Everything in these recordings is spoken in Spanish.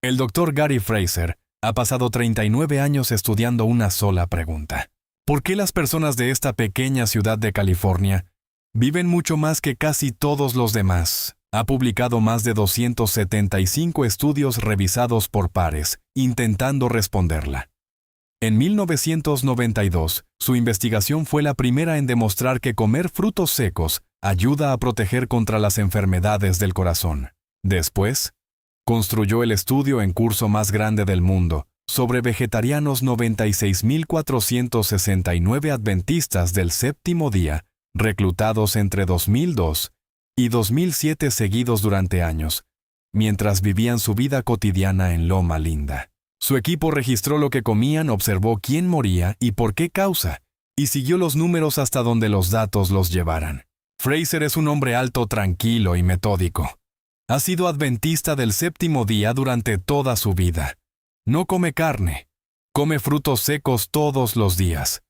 El doctor Gary Fraser ha pasado 39 años estudiando una sola pregunta. ¿Por qué las personas de esta pequeña ciudad de California viven mucho más que casi todos los demás? Ha publicado más de 275 estudios revisados por pares, intentando responderla. En 1992, su investigación fue la primera en demostrar que comer frutos secos ayuda a proteger contra las enfermedades del corazón. Después, construyó el estudio en curso más grande del mundo sobre vegetarianos 96.469 adventistas del séptimo día, reclutados entre 2002 y 2007 seguidos durante años, mientras vivían su vida cotidiana en Loma Linda. Su equipo registró lo que comían, observó quién moría y por qué causa, y siguió los números hasta donde los datos los llevaran. Fraser es un hombre alto, tranquilo y metódico. Ha sido adventista del séptimo día durante toda su vida. No come carne. Come frutos secos todos los días.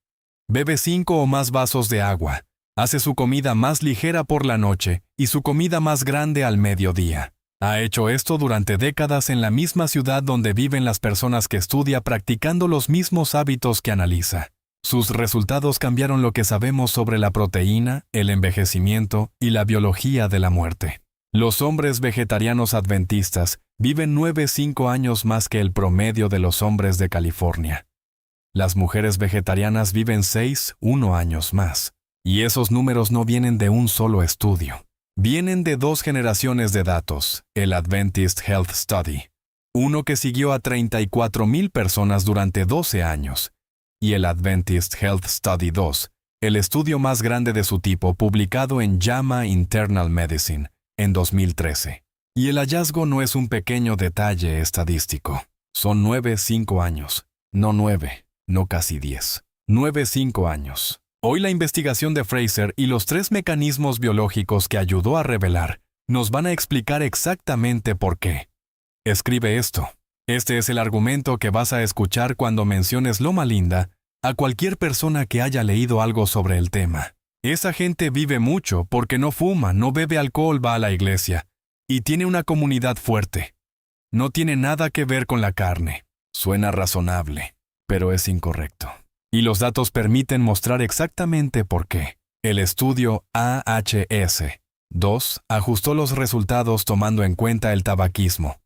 Bebe 5 o más vasos de agua. Hace su comida más ligera por la noche y su comida más grande al mediodía. Ha hecho esto durante décadas en la misma ciudad donde viven las personas que estudia, practicando los mismos hábitos que analiza. Sus resultados cambiaron lo que sabemos sobre la proteína, el envejecimiento y la biología de la muerte. Los hombres vegetarianos adventistas viven 9,5 años más que el promedio de los hombres de California. Las mujeres vegetarianas viven 6,1 años más. Y esos números no vienen de un solo estudio. Vienen de 2 generaciones de datos, el Adventist Health Study, uno que siguió a 34,000 personas durante 12 años, y el Adventist Health Study 2, el estudio más grande de su tipo publicado en JAMA Internal Medicine en 2013. Y el hallazgo no es un pequeño detalle estadístico. Son 9,5 años. No 9, no casi 10. 9,5 años. Hoy la investigación de Fraser y los 3 mecanismos biológicos que ayudó a revelar nos van a explicar exactamente por qué. Escribe esto. Este es el argumento que vas a escuchar cuando menciones Loma Linda a cualquier persona que haya leído algo sobre el tema. Esa gente vive mucho porque no fuma, no bebe alcohol, va a la iglesia y tiene una comunidad fuerte. No tiene nada que ver con la carne. Suena razonable, pero es incorrecto. Y los datos permiten mostrar exactamente por qué. El estudio AHS-2 ajustó los resultados tomando en cuenta el tabaquismo,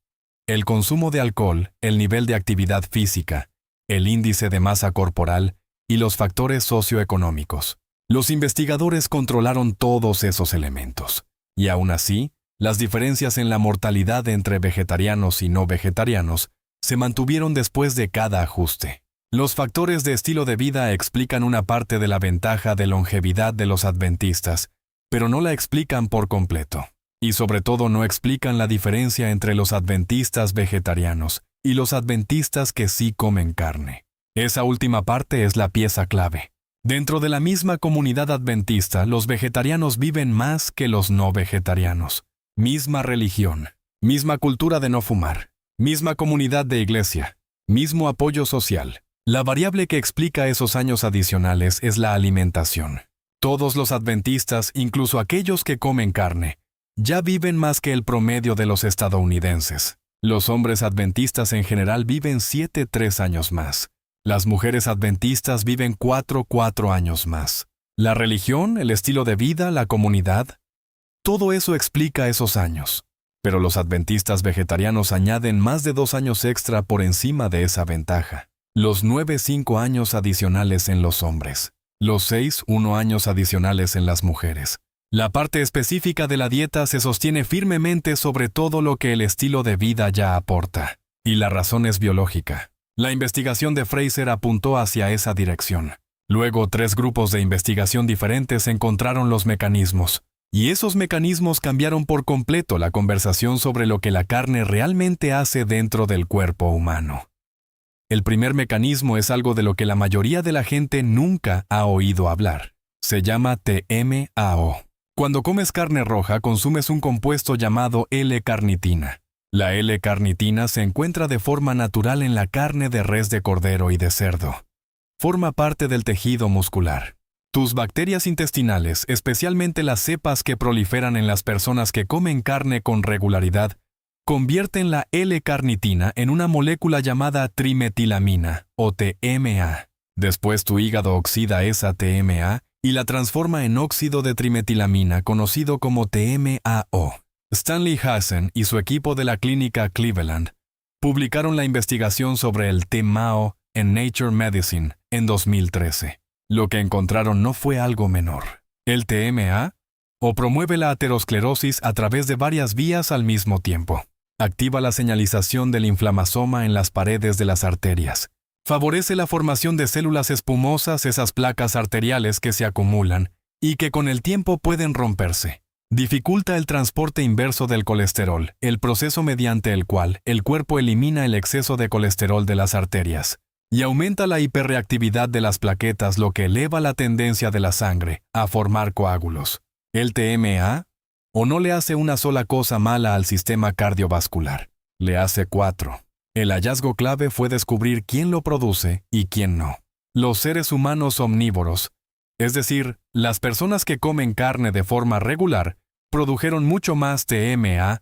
el consumo de alcohol, el nivel de actividad física, el índice de masa corporal y los factores socioeconómicos. Los investigadores controlaron todos esos elementos. Y aún así, las diferencias en la mortalidad entre vegetarianos y no vegetarianos se mantuvieron después de cada ajuste. Los factores de estilo de vida explican una parte de la ventaja de longevidad de los adventistas, pero no la explican por completo. Y sobre todo no explican la diferencia entre los adventistas vegetarianos y los adventistas que sí comen carne. Esa última parte es la pieza clave. Dentro de la misma comunidad adventista, los vegetarianos viven más que los no vegetarianos. Misma religión, misma cultura de no fumar, misma comunidad de iglesia, mismo apoyo social. La variable que explica esos años adicionales es la alimentación. Todos los adventistas, incluso aquellos que comen carne, ya viven más que el promedio de los estadounidenses. Los hombres adventistas en general viven 7,3 años más. Las mujeres adventistas viven 4,4 años más. La religión, el estilo de vida, la comunidad, todo eso explica esos años. Pero los adventistas vegetarianos añaden más de 2 años extra por encima de esa ventaja. Los 9,5 años adicionales en los hombres. Los 6,1 años adicionales en las mujeres. La parte específica de la dieta se sostiene firmemente sobre todo lo que el estilo de vida ya aporta. Y la razón es biológica. La investigación de Fraser apuntó hacia esa dirección. Luego 3 grupos de investigación diferentes encontraron los mecanismos. Y esos mecanismos cambiaron por completo la conversación sobre lo que la carne realmente hace dentro del cuerpo humano. El primer mecanismo es algo de lo que la mayoría de la gente nunca ha oído hablar. Se llama TMAO. Cuando comes carne roja, consumes un compuesto llamado L-carnitina. La L-carnitina se encuentra de forma natural en la carne de res, de cordero y de cerdo. Forma parte del tejido muscular. Tus bacterias intestinales, especialmente las cepas que proliferan en las personas que comen carne con regularidad, convierten la L-carnitina en una molécula llamada trimetilamina, o TMA. Después tu hígado oxida esa TMA y la transforma en óxido de trimetilamina conocido como TMAO. Stanley Hazen y su equipo de la clínica Cleveland publicaron la investigación sobre el TMAO en Nature Medicine en 2013. Lo que encontraron no fue algo menor. El TMA promueve la aterosclerosis a través de varias vías al mismo tiempo. Activa la señalización del inflamasoma en las paredes de las arterias. Favorece la formación de células espumosas, esas placas arteriales que se acumulan y que con el tiempo pueden romperse. Dificulta el transporte inverso del colesterol, el proceso mediante el cual el cuerpo elimina el exceso de colesterol de las arterias. Y aumenta la hiperreactividad de las plaquetas, lo que eleva la tendencia de la sangre a formar coágulos. El TMA no le hace una sola cosa mala al sistema cardiovascular, le hace 4. El hallazgo clave fue descubrir quién lo produce y quién no. Los seres humanos omnívoros, es decir, las personas que comen carne de forma regular, produjeron mucho más TMA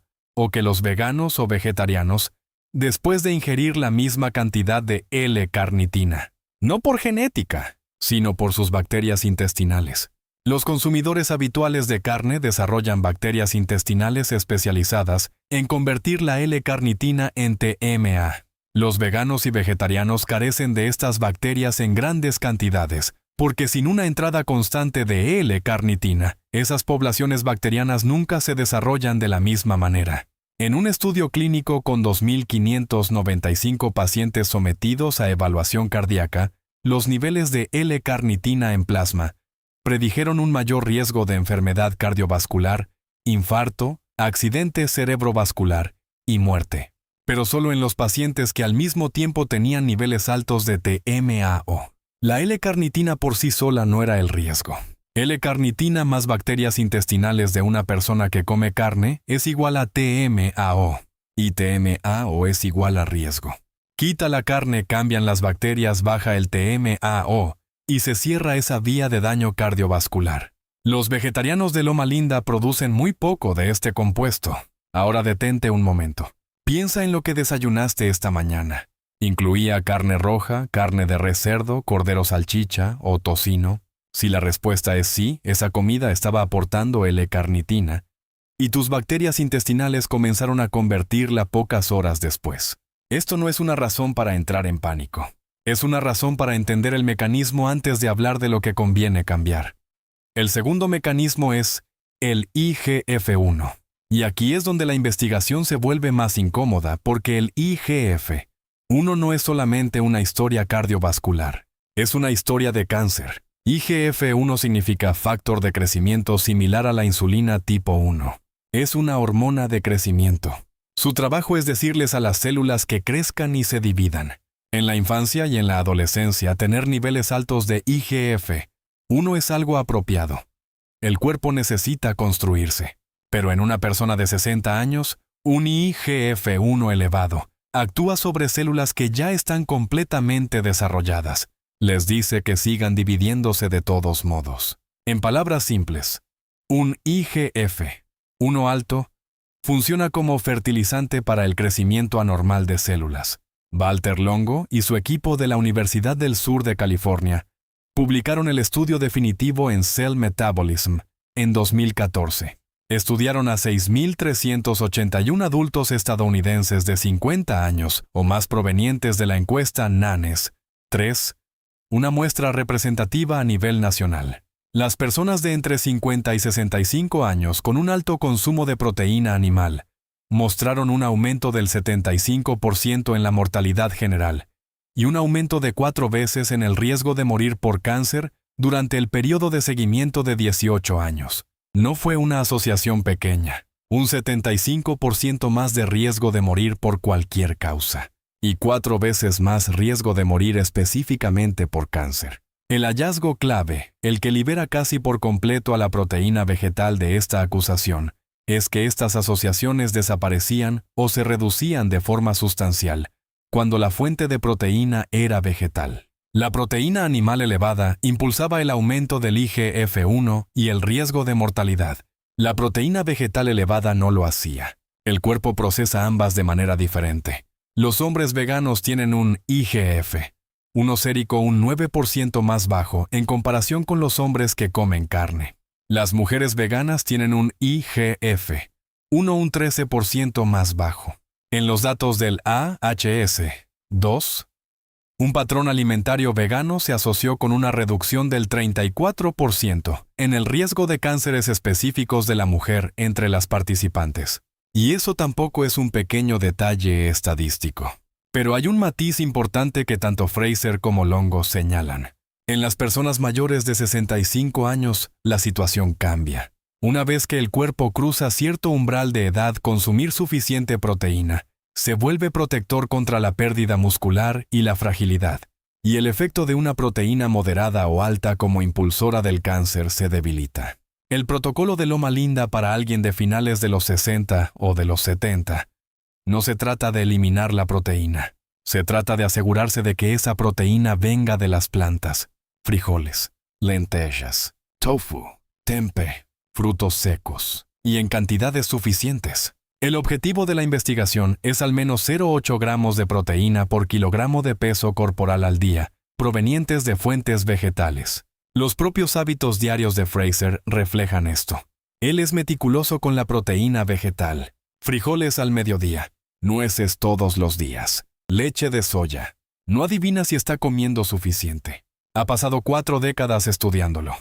que los veganos o vegetarianos después de ingerir la misma cantidad de L-carnitina. No por genética, sino por sus bacterias intestinales. Los consumidores habituales de carne desarrollan bacterias intestinales especializadas en convertir la L-carnitina en TMA. Los veganos y vegetarianos carecen de estas bacterias en grandes cantidades, porque sin una entrada constante de L-carnitina, esas poblaciones bacterianas nunca se desarrollan de la misma manera. En un estudio clínico con 2.595 pacientes sometidos a evaluación cardíaca, los niveles de L-carnitina en plasma predijeron un mayor riesgo de enfermedad cardiovascular, infarto, accidente cerebrovascular y muerte. Pero solo en los pacientes que al mismo tiempo tenían niveles altos de TMAO. La L-carnitina por sí sola no era el riesgo. L-carnitina más bacterias intestinales de una persona que come carne es igual a TMAO. Y TMAO es igual a riesgo. Quita la carne, cambian las bacterias, baja el TMAO y se cierra esa vía de daño cardiovascular. Los vegetarianos de Loma Linda producen muy poco de este compuesto. Ahora detente un momento. Piensa en lo que desayunaste esta mañana. ¿Incluía carne roja, carne de res, cerdo, cordero salchicha o tocino? Si la respuesta es sí, esa comida estaba aportando L-carnitina y tus bacterias intestinales comenzaron a convertirla pocas horas después. Esto no es una razón para entrar en pánico. Es una razón para entender el mecanismo antes de hablar de lo que conviene cambiar. El segundo mecanismo es el IGF-1. Y aquí es donde la investigación se vuelve más incómoda porque el IGF-1 no es solamente una historia cardiovascular, es una historia de cáncer. IGF-1 significa factor de crecimiento similar a la insulina tipo 1. Es una hormona de crecimiento. Su trabajo es decirles a las células que crezcan y se dividan. En la infancia y en la adolescencia, tener niveles altos de IGF-1 es algo apropiado. El cuerpo necesita construirse. Pero en una persona de 60 años, un IGF-1 elevado actúa sobre células que ya están completamente desarrolladas. Les dice que sigan dividiéndose de todos modos. En palabras simples, un IGF-1 alto funciona como fertilizante para el crecimiento anormal de células. Walter Longo y su equipo de la Universidad del Sur de California publicaron el estudio definitivo en Cell Metabolism en 2014. Estudiaron a 6.381 adultos estadounidenses de 50 años o más provenientes de la encuesta NANES 3, una muestra representativa a nivel nacional. Las personas de entre 50 y 65 años con un alto consumo de proteína animal mostraron un aumento del 75% en la mortalidad general y un aumento de 4 veces en el riesgo de morir por cáncer durante el periodo de seguimiento de 18 años. No fue una asociación pequeña, un 75% más de riesgo de morir por cualquier causa y 4 veces más riesgo de morir específicamente por cáncer. El hallazgo clave, el que libera casi por completo a la proteína vegetal de esta acusación, es que estas asociaciones desaparecían o se reducían de forma sustancial cuando la fuente de proteína era vegetal. La proteína animal elevada impulsaba el aumento del IGF-1 y el riesgo de mortalidad. La proteína vegetal elevada no lo hacía. El cuerpo procesa ambas de manera diferente. Los hombres veganos tienen un IGF, un osérico un 9% más bajo en comparación con los hombres que comen carne. Las mujeres veganas tienen un IGF, un 13% más bajo. En los datos del AHS-2, un patrón alimentario vegano se asoció con una reducción del 34% en el riesgo de cánceres específicos de la mujer entre las participantes. Y eso tampoco es un pequeño detalle estadístico. Pero hay un matiz importante que tanto Fraser como Longo señalan. En las personas mayores de 65 años, la situación cambia. Una vez que el cuerpo cruza cierto umbral de edad, consumir suficiente proteína se vuelve protector contra la pérdida muscular y la fragilidad, y el efecto de una proteína moderada o alta como impulsora del cáncer se debilita. El protocolo de Loma Linda para alguien de finales de los 60 o de los 70 no se trata de eliminar la proteína, se trata de asegurarse de que esa proteína venga de las plantas, frijoles, lentejas, tofu, tempeh, frutos secos, y en cantidades suficientes. El objetivo de la investigación es al menos 0,8 gramos de proteína por kilogramo de peso corporal al día, provenientes de fuentes vegetales. Los propios hábitos diarios de Fraser reflejan esto. Él es meticuloso con la proteína vegetal. Frijoles al mediodía, nueces todos los días, leche de soya. No adivina si está comiendo suficiente. Ha pasado 4 décadas estudiándolo.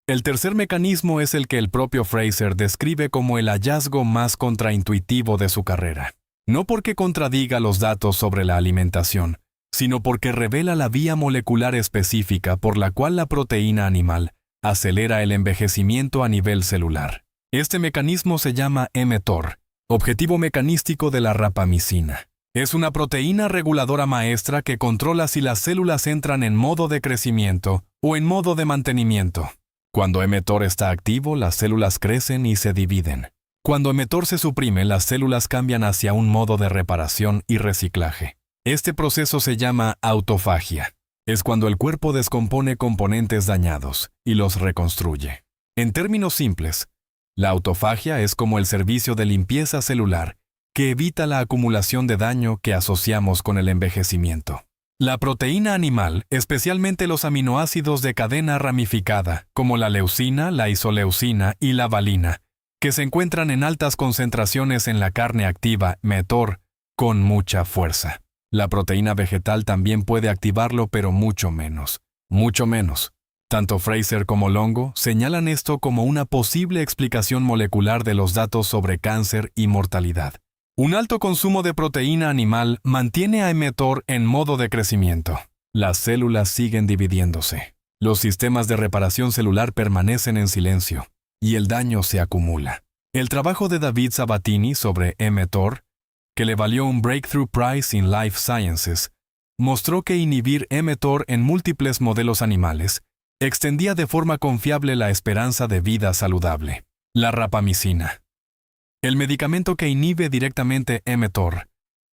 El tercer mecanismo es el que el propio Fraser describe como el hallazgo más contraintuitivo de su carrera. No porque contradiga los datos sobre la alimentación, sino porque revela la vía molecular específica por la cual la proteína animal acelera el envejecimiento a nivel celular. Este mecanismo se llama mTOR, objetivo mecanístico de la rapamicina. Es una proteína reguladora maestra que controla si las células entran en modo de crecimiento o en modo de mantenimiento. Cuando mTOR está activo, las células crecen y se dividen. Cuando mTOR se suprime, las células cambian hacia un modo de reparación y reciclaje. Este proceso se llama autofagia. Es cuando el cuerpo descompone componentes dañados y los reconstruye. En términos simples, la autofagia es como el servicio de limpieza celular que evita la acumulación de daño que asociamos con el envejecimiento. La proteína animal, especialmente los aminoácidos de cadena ramificada, como la leucina, la isoleucina y la valina, que se encuentran en altas concentraciones en la carne activa, mTOR, con mucha fuerza. La proteína vegetal también puede activarlo, pero mucho menos. Mucho menos. Tanto Fraser como Longo señalan esto como una posible explicación molecular de los datos sobre cáncer y mortalidad. Un alto consumo de proteína animal mantiene a mTOR en modo de crecimiento. Las células siguen dividiéndose. Los sistemas de reparación celular permanecen en silencio y el daño se acumula. El trabajo de David Sabatini sobre mTOR, que le valió un Breakthrough Prize in Life Sciences, mostró que inhibir mTOR en múltiples modelos animales extendía de forma confiable la esperanza de vida saludable. La rapamicina. El medicamento que inhibe directamente mTOR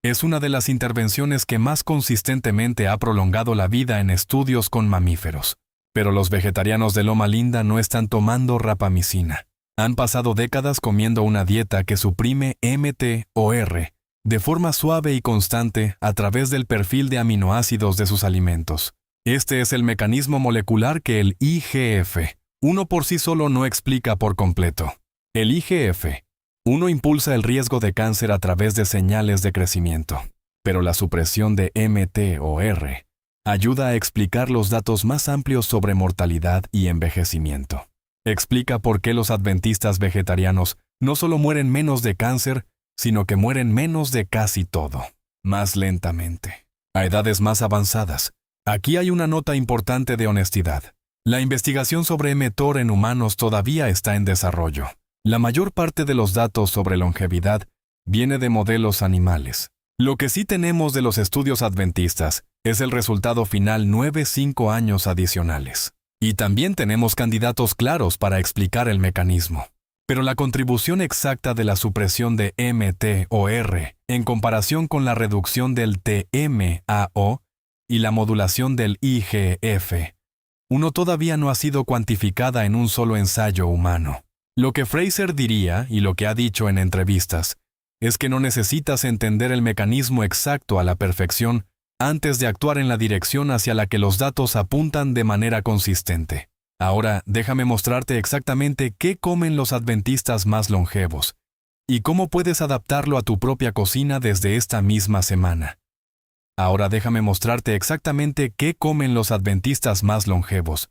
es una de las intervenciones que más consistentemente ha prolongado la vida en estudios con mamíferos. Pero los vegetarianos de Loma Linda no están tomando rapamicina. Han pasado décadas comiendo una dieta que suprime mTOR de forma suave y constante a través del perfil de aminoácidos de sus alimentos. Este es el mecanismo molecular que el IGF-1 por sí solo no explica por completo. El IGF-1 impulsa el riesgo de cáncer a través de señales de crecimiento, pero la supresión de mTOR ayuda a explicar los datos más amplios sobre mortalidad y envejecimiento. Explica por qué los adventistas vegetarianos no solo mueren menos de cáncer, sino que mueren menos de casi todo, más lentamente, a edades más avanzadas. Aquí hay una nota importante de honestidad. La investigación sobre mTOR en humanos todavía está en desarrollo. La mayor parte de los datos sobre longevidad viene de modelos animales. Lo que sí tenemos de los estudios adventistas es el resultado final 9-5 años adicionales. Y también tenemos candidatos claros para explicar el mecanismo. Pero la contribución exacta de la supresión de mTOR en comparación con la reducción del TMAO y la modulación del IGF-1 todavía no ha sido cuantificada en un solo ensayo humano. Lo que Fraser diría, y lo que ha dicho en entrevistas, es que no necesitas entender el mecanismo exacto a la perfección antes de actuar en la dirección hacia la que los datos apuntan de manera consistente. Ahora, déjame mostrarte exactamente qué comen los adventistas más longevos y cómo puedes adaptarlo a tu propia cocina desde esta misma semana. Ahora déjame mostrarte exactamente qué comen los adventistas más longevos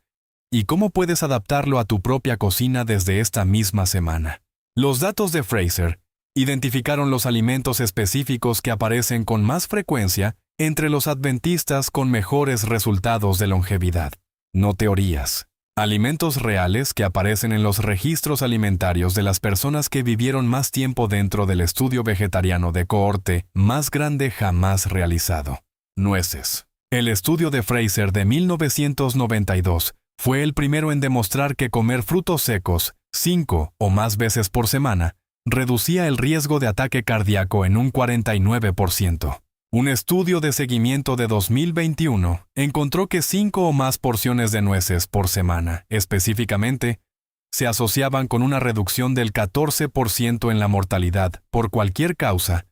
y cómo puedes adaptarlo a tu propia cocina desde esta misma semana. Los datos de Fraser identificaron los alimentos específicos que aparecen con más frecuencia entre los adventistas con mejores resultados de longevidad. No teorías. Alimentos reales que aparecen en los registros alimentarios de las personas que vivieron más tiempo dentro del estudio vegetariano de cohorte más grande jamás realizado. Nueces. El estudio de Fraser de 1992 fue el primero en demostrar que comer frutos secos 5 o más veces por semana reducía el riesgo de ataque cardíaco en un 49%. Un estudio de seguimiento de 2021 encontró que 5 o más porciones de nueces por semana, específicamente, se asociaban con una reducción del 14% en la mortalidad por cualquier causa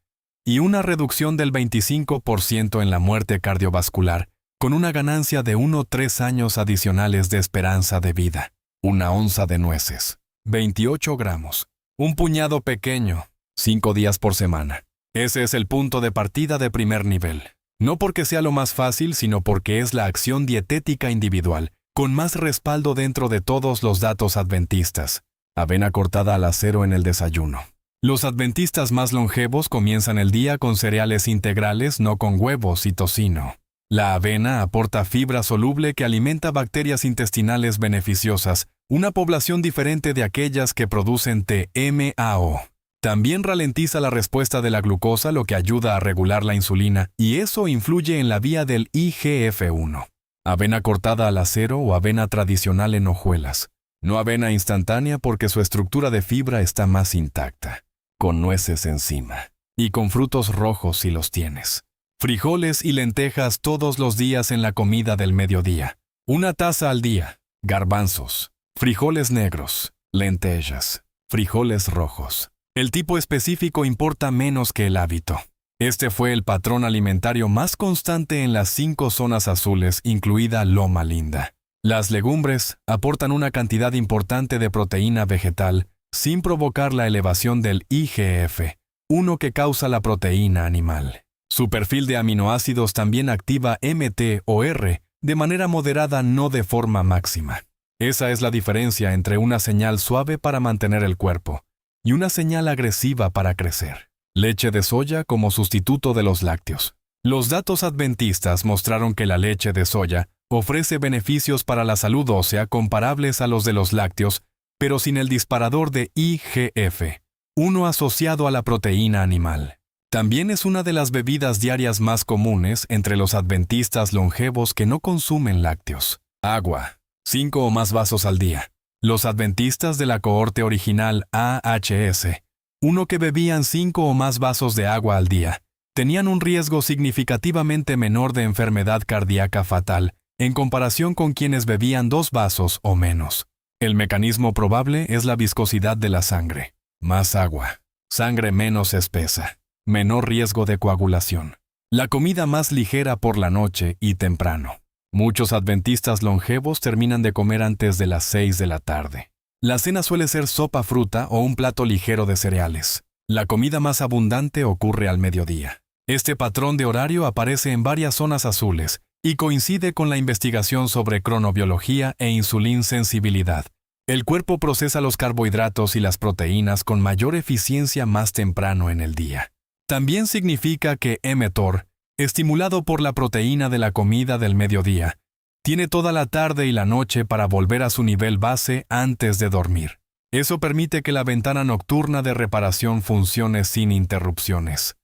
y una reducción del 25% en la muerte cardiovascular, con una ganancia de 3 años adicionales de esperanza de vida. Una onza de nueces, 28 gramos. Un puñado pequeño, 5 días por semana. Ese es el punto de partida de primer nivel. No porque sea lo más fácil, sino porque es la acción dietética individual, con más respaldo dentro de todos los datos adventistas. Avena cortada al acero en el desayuno. Los adventistas más longevos comienzan el día con cereales integrales, no con huevos y tocino. La avena aporta fibra soluble que alimenta bacterias intestinales beneficiosas, una población diferente de aquellas que producen TMAO. También ralentiza la respuesta de la glucosa, lo que ayuda a regular la insulina, y eso influye en la vía del IGF-1. Avena cortada al acero o avena tradicional en hojuelas. No avena instantánea porque su estructura de fibra está más intacta, con nueces encima, y con frutos rojos si los tienes. Frijoles y lentejas todos los días en la comida del mediodía. 1 taza al día. Garbanzos, frijoles negros, lentejas, frijoles rojos. El tipo específico importa menos que el hábito. Este fue el patrón alimentario más constante en las 5 zonas azules, incluida Loma Linda. Las legumbres aportan una cantidad importante de proteína vegetal sin provocar la elevación del IGF-1 que causa la proteína animal. Su perfil de aminoácidos también activa MT o R de manera moderada, no de forma máxima. Esa es la diferencia entre una señal suave para mantener el cuerpo y una señal agresiva para crecer. Leche de soya como sustituto de los lácteos. Los datos adventistas mostraron que la leche de soya ofrece beneficios para la salud ósea comparables a los de los lácteos, pero sin el disparador de IGF-1 asociado a la proteína animal. También es una de las bebidas diarias más comunes entre los adventistas longevos que no consumen lácteos. Agua. 5 o más vasos al día. Los adventistas de la cohorte original AHS, uno que bebían 5 o más vasos de agua al día, tenían un riesgo significativamente menor de enfermedad cardíaca fatal en comparación con quienes bebían 2 vasos o menos. El mecanismo probable es la viscosidad de la sangre. Más agua. Sangre menos espesa. Menor riesgo de coagulación. La comida más ligera por la noche y temprano. Muchos adventistas longevos terminan de comer antes de las 6 de la tarde. La cena suele ser sopa fruta o un plato ligero de cereales. La comida más abundante ocurre al mediodía. Este patrón de horario aparece en varias zonas azules y coincide con la investigación sobre cronobiología e insulinsensibilidad. El cuerpo procesa los carbohidratos y las proteínas con mayor eficiencia más temprano en el día. También significa que mTOR, estimulado por la proteína de la comida del mediodía, tiene toda la tarde y la noche para volver a su nivel base antes de dormir. Eso permite que la ventana nocturna de reparación funcione sin interrupciones.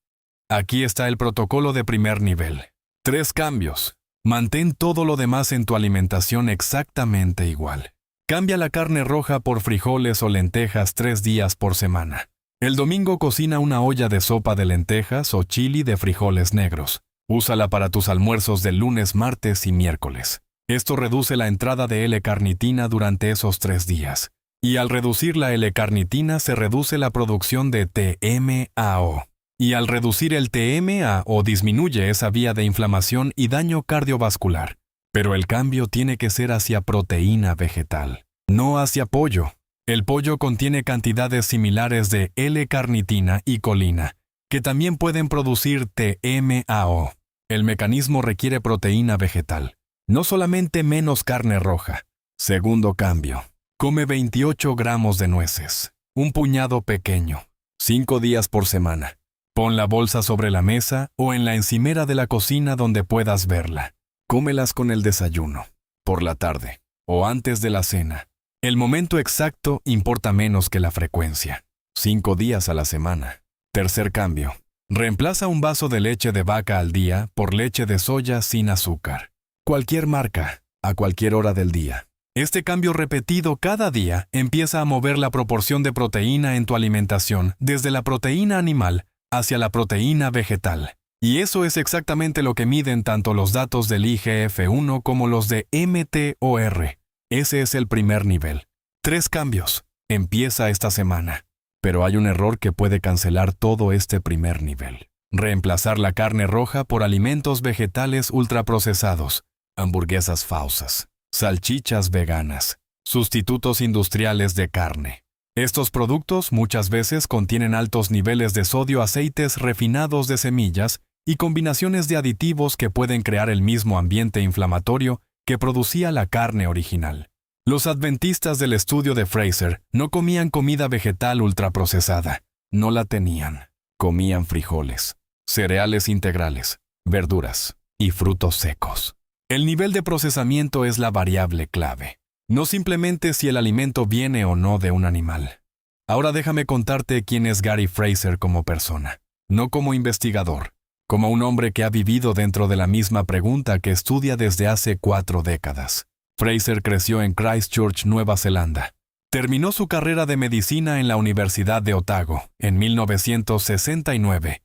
Aquí está el protocolo de primer nivel. 3 cambios. Mantén todo lo demás en tu alimentación exactamente igual. Cambia la carne roja por frijoles o lentejas 3 días por semana. El domingo cocina una olla de sopa de lentejas o chili de frijoles negros. Úsala para tus almuerzos de lunes, martes y miércoles. Esto reduce la entrada de L-carnitina durante esos 3 días. Y al reducir la L-carnitina se reduce la producción de TMAO. Y al reducir el TMAO disminuye esa vía de inflamación y daño cardiovascular. Pero el cambio tiene que ser hacia proteína vegetal, no hacia pollo. El pollo contiene cantidades similares de L-carnitina y colina, que también pueden producir TMAO. El mecanismo requiere proteína vegetal, no solamente menos carne roja. Segundo cambio. Come 28 gramos de nueces, un puñado pequeño, 5 días por semana. Pon la bolsa sobre la mesa o en la encimera de la cocina donde puedas verla. Cómelas con el desayuno, por la tarde o antes de la cena. El momento exacto importa menos que la frecuencia. 5 días a la semana. Tercer cambio. Reemplaza un vaso de leche de vaca al día por leche de soya sin azúcar. Cualquier marca, a cualquier hora del día. Este cambio repetido cada día empieza a mover la proporción de proteína en tu alimentación desde la proteína animal hacia la proteína vegetal. Y eso es exactamente lo que miden tanto los datos del IGF-1 como los de mTOR. Ese es el primer nivel. 3 cambios. Empieza esta semana. Pero hay un error que puede cancelar todo este primer nivel. Reemplazar la carne roja por alimentos vegetales ultraprocesados, hamburguesas falsas, salchichas veganas, sustitutos industriales de carne. Estos productos muchas veces contienen altos niveles de sodio, aceites refinados de semillas y combinaciones de aditivos que pueden crear el mismo ambiente inflamatorio que producía la carne original. Los adventistas del estudio de Fraser no comían comida vegetal ultraprocesada. No la tenían. Comían frijoles, cereales integrales, verduras y frutos secos. El nivel de procesamiento es la variable clave. No simplemente si el alimento viene o no de un animal. Ahora déjame contarte quién es Gary Fraser como persona. No como investigador, como un hombre que ha vivido dentro de la misma pregunta que estudia desde hace 4 décadas. Fraser creció en Christchurch, Nueva Zelanda. Terminó su carrera de medicina en la Universidad de Otago en 1969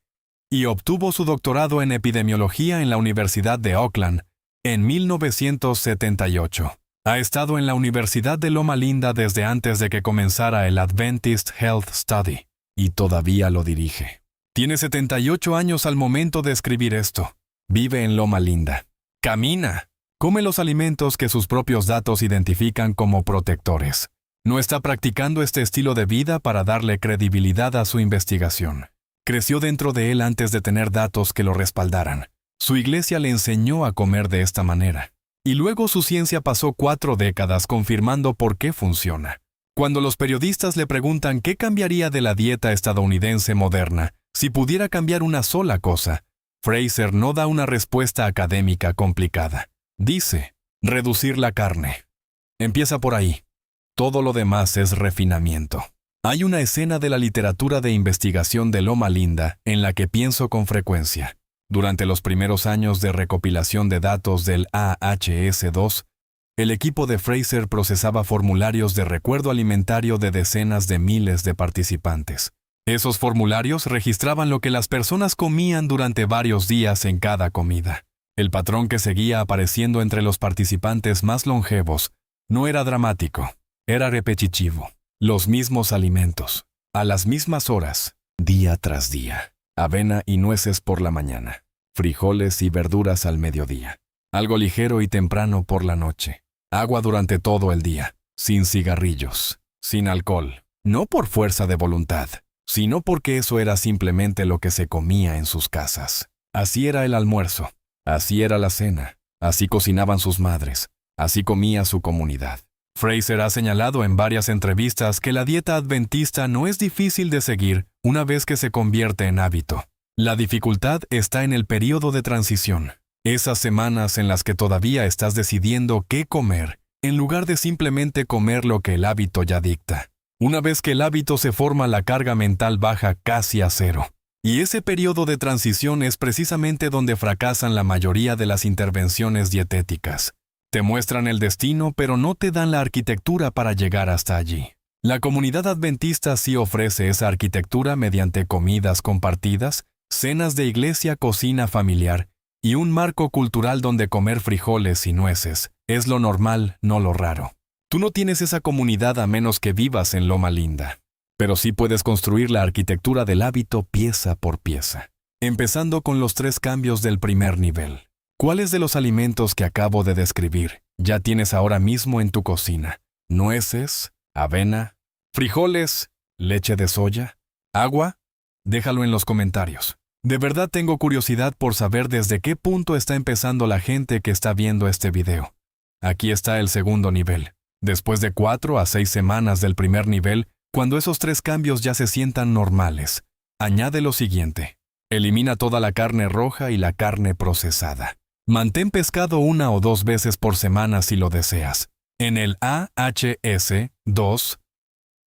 y obtuvo su doctorado en epidemiología en la Universidad de Auckland en 1978. Ha estado en la Universidad de Loma Linda desde antes de que comenzara el Adventist Health Study y todavía lo dirige. Tiene 78 años al momento de escribir esto. Vive en Loma Linda. Camina. Come los alimentos que sus propios datos identifican como protectores. No está practicando este estilo de vida para darle credibilidad a su investigación. Creció dentro de él antes de tener datos que lo respaldaran. Su iglesia le enseñó a comer de esta manera. Y luego su ciencia pasó 4 décadas confirmando por qué funciona. Cuando los periodistas le preguntan qué cambiaría de la dieta estadounidense moderna si pudiera cambiar una sola cosa, Fraser no da una respuesta académica complicada. Dice, reducir la carne. Empieza por ahí. Todo lo demás es refinamiento. Hay una escena de la literatura de investigación de Loma Linda en la que pienso con frecuencia. Durante los primeros años de recopilación de datos del AHS-2, el equipo de Fraser procesaba formularios de recuerdo alimentario de decenas de miles de participantes. Esos formularios registraban lo que las personas comían durante varios días en cada comida. El patrón que seguía apareciendo entre los participantes más longevos no era dramático, era repetitivo. Los mismos alimentos, a las mismas horas, día tras día. Avena y nueces por la mañana, frijoles y verduras al mediodía. Algo ligero y temprano por la noche. Agua durante todo el día, sin cigarrillos, sin alcohol. No por fuerza de voluntad, sino porque eso era simplemente lo que se comía en sus casas. Así era el almuerzo. Así era la cena, así cocinaban sus madres, así comía su comunidad. Fraser ha señalado en varias entrevistas que la dieta adventista no es difícil de seguir una vez que se convierte en hábito. La dificultad está en el periodo de transición, esas semanas en las que todavía estás decidiendo qué comer, en lugar de simplemente comer lo que el hábito ya dicta. Una vez que el hábito se forma, la carga mental baja casi a 0. Y ese periodo de transición es precisamente donde fracasan la mayoría de las intervenciones dietéticas. Te muestran el destino, pero no te dan la arquitectura para llegar hasta allí. La comunidad adventista sí ofrece esa arquitectura mediante comidas compartidas, cenas de iglesia, cocina familiar y un marco cultural donde comer frijoles y nueces es lo normal, no lo raro. Tú no tienes esa comunidad a menos que vivas en Loma Linda. Pero sí puedes construir la arquitectura del hábito pieza por pieza. Empezando con los 3 cambios del primer nivel. ¿Cuáles de los alimentos que acabo de describir ya tienes ahora mismo en tu cocina? ¿Nueces, avena, frijoles, leche de soya, agua? Déjalo en los comentarios. De verdad tengo curiosidad por saber desde qué punto está empezando la gente que está viendo este video. Aquí está el segundo nivel. Después de 4 a 6 semanas del primer nivel, cuando esos 3 cambios ya se sientan normales, añade lo siguiente. Elimina toda la carne roja y la carne procesada. Mantén pescado 1 o 2 veces por semana si lo deseas. En el AHS 2,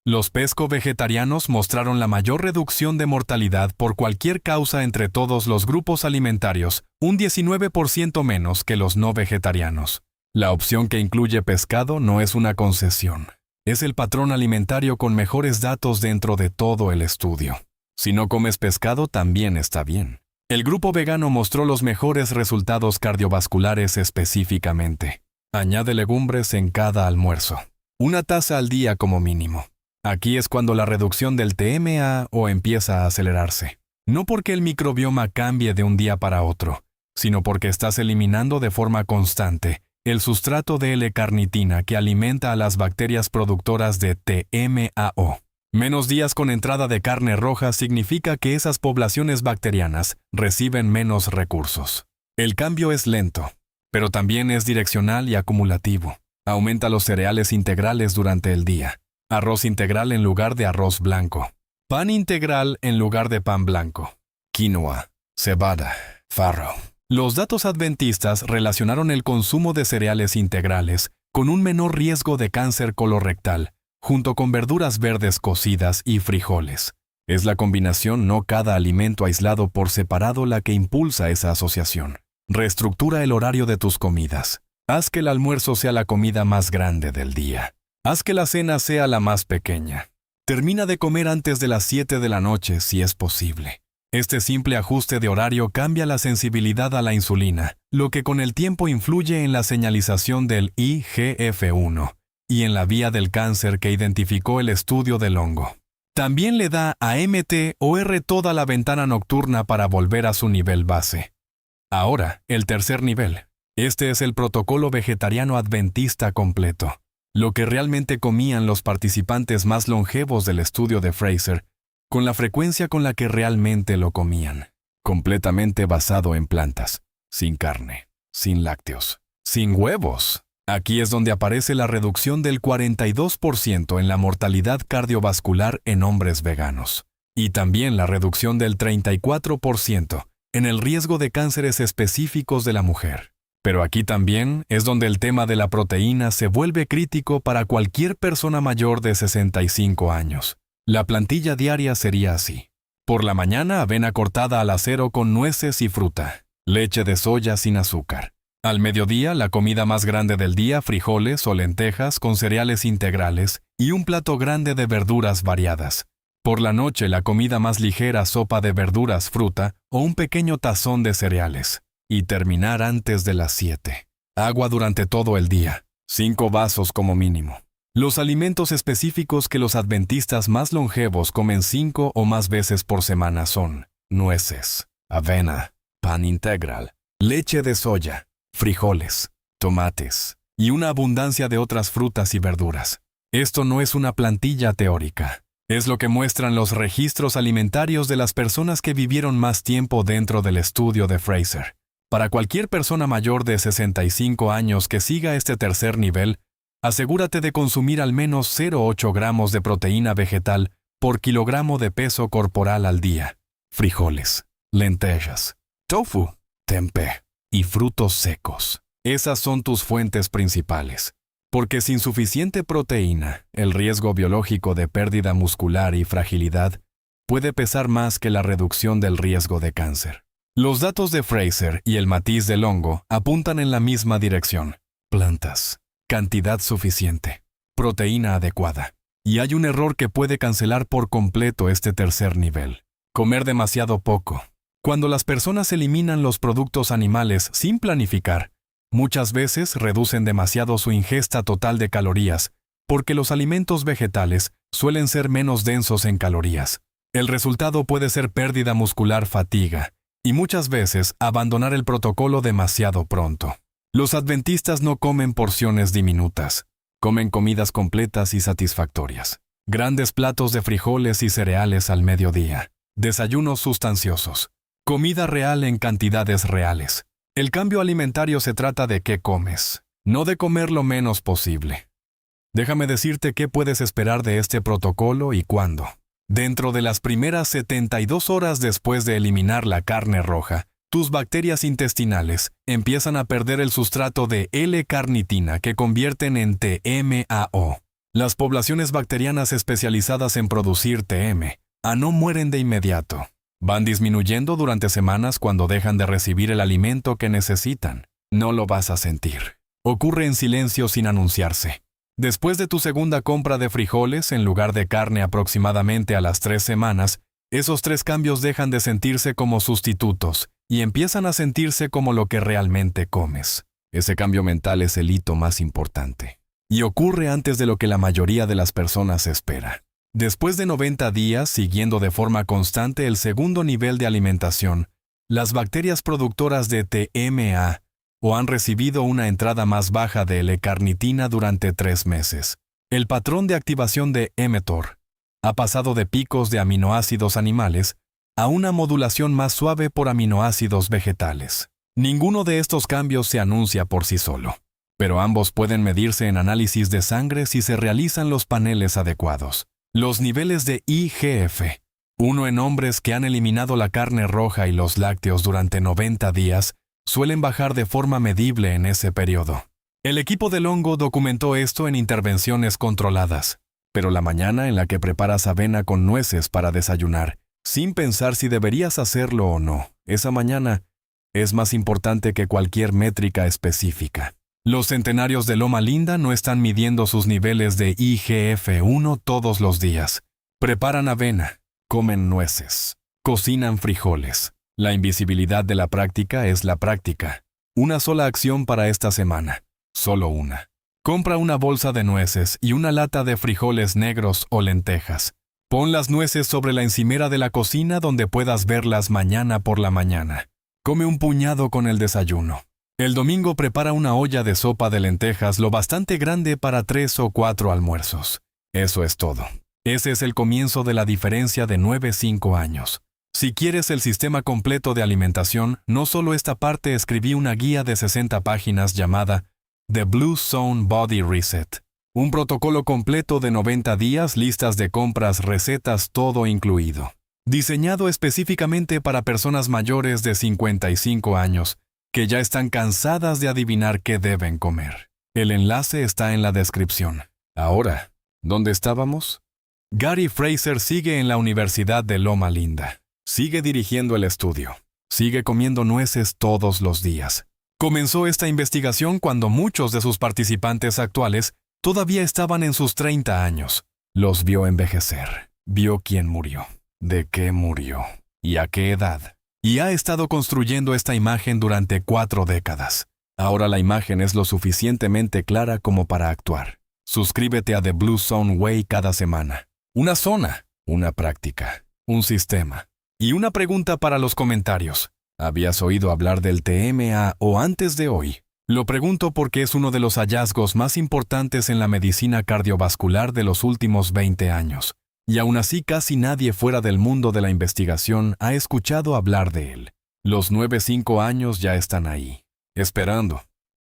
los pesco-vegetarianos mostraron la mayor reducción de mortalidad por cualquier causa entre todos los grupos alimentarios, un 19% menos que los no vegetarianos. La opción que incluye pescado no es una concesión. Es el patrón alimentario con mejores datos dentro de todo el estudio. Si no comes pescado, también está bien. El grupo vegano mostró los mejores resultados cardiovasculares específicamente. Añade legumbres en cada almuerzo. 1 taza al día como mínimo. Aquí es cuando la reducción del TMA empieza a acelerarse. No porque el microbioma cambie de un día para otro, sino porque estás eliminando de forma constante el sustrato de L-carnitina que alimenta a las bacterias productoras de TMAO. Menos días con entrada de carne roja significa que esas poblaciones bacterianas reciben menos recursos. El cambio es lento, pero también es direccional y acumulativo. Aumenta los cereales integrales durante el día. Arroz integral en lugar de arroz blanco. Pan integral en lugar de pan blanco. Quinoa, cebada, farro. Los datos adventistas relacionaron el consumo de cereales integrales con un menor riesgo de cáncer colorectal, junto con verduras verdes cocidas y frijoles. Es la combinación, no cada alimento aislado por separado, la que impulsa esa asociación. Reestructura el horario de tus comidas. Haz que el almuerzo sea la comida más grande del día. Haz que la cena sea la más pequeña. Termina de comer antes de las 7 de la noche si es posible. Este simple ajuste de horario cambia la sensibilidad a la insulina, lo que con el tiempo influye en la señalización del IGF-1 y en la vía del cáncer que identificó el estudio del hongo. También le da a MTOR toda la ventana nocturna para volver a su nivel base. Ahora, el tercer nivel. Este es el protocolo vegetariano adventista completo. Lo que realmente comían los participantes más longevos del estudio de Fraser, con la frecuencia con la que realmente lo comían. Completamente basado en plantas, sin carne, sin lácteos, sin huevos. Aquí es donde aparece la reducción del 42% en la mortalidad cardiovascular en hombres veganos. Y también la reducción del 34% en el riesgo de cánceres específicos de la mujer. Pero aquí también es donde el tema de la proteína se vuelve crítico para cualquier persona mayor de 65 años. La plantilla diaria sería así. Por la mañana, avena cortada al acero con nueces y fruta. Leche de soya sin azúcar. Al mediodía, la comida más grande del día, frijoles o lentejas con cereales integrales y un plato grande de verduras variadas. Por la noche, la comida más ligera, sopa de verduras, fruta o un pequeño tazón de cereales. Y terminar antes de las 7. Agua durante todo el día. 5 vasos como mínimo. Los alimentos específicos que los adventistas más longevos comen 5 o más veces por semana son nueces, avena, pan integral, leche de soya, frijoles, tomates y una abundancia de otras frutas y verduras. Esto no es una plantilla teórica. Es lo que muestran los registros alimentarios de las personas que vivieron más tiempo dentro del estudio de Fraser. Para cualquier persona mayor de 65 años que siga este tercer nivel, asegúrate de consumir al menos 0,8 gramos de proteína vegetal por kilogramo de peso corporal al día. Frijoles, lentejas, tofu, tempeh y frutos secos. Esas son tus fuentes principales. Porque sin suficiente proteína, el riesgo biológico de pérdida muscular y fragilidad puede pesar más que la reducción del riesgo de cáncer. Los datos de Fraser y el matiz del hongo apuntan en la misma dirección. Plantas, cantidad suficiente, proteína adecuada. Y hay un error que puede cancelar por completo este tercer nivel. Comer demasiado poco. Cuando las personas eliminan los productos animales sin planificar, Muchas veces reducen demasiado su ingesta total de calorías, porque los alimentos vegetales suelen ser menos densos en calorías. El resultado puede ser pérdida muscular, fatiga, y muchas veces abandonar el protocolo demasiado pronto. Los adventistas no comen porciones diminutas, comen comidas completas y satisfactorias. Grandes platos de frijoles y cereales al mediodía, desayunos sustanciosos, comida real en cantidades reales. El cambio alimentario se trata de qué comes, no de comer lo menos posible. Déjame decirte qué puedes esperar de este protocolo y cuándo. Dentro de las primeras 72 horas después de eliminar la carne roja, tus bacterias intestinales empiezan a perder el sustrato de L-carnitina que convierten en TMAO. Las poblaciones bacterianas especializadas en producir TMAO no mueren de inmediato. Van disminuyendo durante semanas cuando dejan de recibir el alimento que necesitan. No lo vas a sentir. Ocurre en silencio sin anunciarse. Después de tu segunda compra de frijoles en lugar de carne aproximadamente a las 3 semanas, esos 3 cambios dejan de sentirse como sustitutos y empiezan a sentirse como lo que realmente comes. Ese cambio mental es el hito más importante. Y ocurre antes de lo que la mayoría de las personas espera. Después de 90 días siguiendo de forma constante el segundo nivel de alimentación, las bacterias productoras de TMAO han recibido una entrada más baja de L-carnitina durante 3 meses. El patrón de activación de mTOR ha pasado de picos de aminoácidos animales a una modulación más suave por aminoácidos vegetales. Ninguno de estos cambios se anuncia por sí solo, pero ambos pueden medirse en análisis de sangre si se realizan los paneles adecuados. Los niveles de IGF-1 en hombres que han eliminado la carne roja y los lácteos durante 90 días suelen bajar de forma medible en ese periodo. El equipo de Longo documentó esto en intervenciones controladas, pero la mañana en la que preparas avena con nueces para desayunar, sin pensar si deberías hacerlo o no, esa mañana es más importante que cualquier métrica específica. Los centenarios de Loma Linda no están midiendo sus niveles de IGF-1 todos los días. Preparan avena, comen nueces, cocinan frijoles. La invisibilidad de la práctica es la práctica. Una sola acción para esta semana. Solo una. Compra una bolsa de nueces y una lata de frijoles negros o lentejas. Pon las nueces sobre la encimera de la cocina donde puedas verlas mañana por la mañana. Come un puñado con el desayuno. El domingo prepara una olla de sopa de lentejas lo bastante grande para 3 o 4 almuerzos. Eso es todo. Ese es el comienzo de la diferencia de 9-5 años. Si quieres el sistema completo de alimentación, no solo esta parte, escribí una guía de 60 páginas llamada The Blue Zone Body Reset. Un protocolo completo de 90 días, listas de compras, recetas, todo incluido. Diseñado específicamente para personas mayores de 55 años, que ya están cansadas de adivinar qué deben comer. El enlace está en la descripción. Ahora, ¿dónde estábamos? Gary Fraser sigue en la Universidad de Loma Linda. Sigue dirigiendo el estudio. Sigue comiendo nueces todos los días. Comenzó esta investigación cuando muchos de sus participantes actuales todavía estaban en sus 30 años. Los vio envejecer. Vio quién murió, de qué murió y a qué edad. Y ha estado construyendo esta imagen durante 4 décadas. Ahora la imagen es lo suficientemente clara como para actuar. Suscríbete a The Blue Zone Way cada semana. Una zona, una práctica, un sistema. Y una pregunta para los comentarios. ¿Habías oído hablar del TMAO antes de hoy? Lo pregunto porque es uno de los hallazgos más importantes en la medicina cardiovascular de los últimos 20 años. Y aún así casi nadie fuera del mundo de la investigación ha escuchado hablar de él. Los 9-5 años ya están ahí, esperando.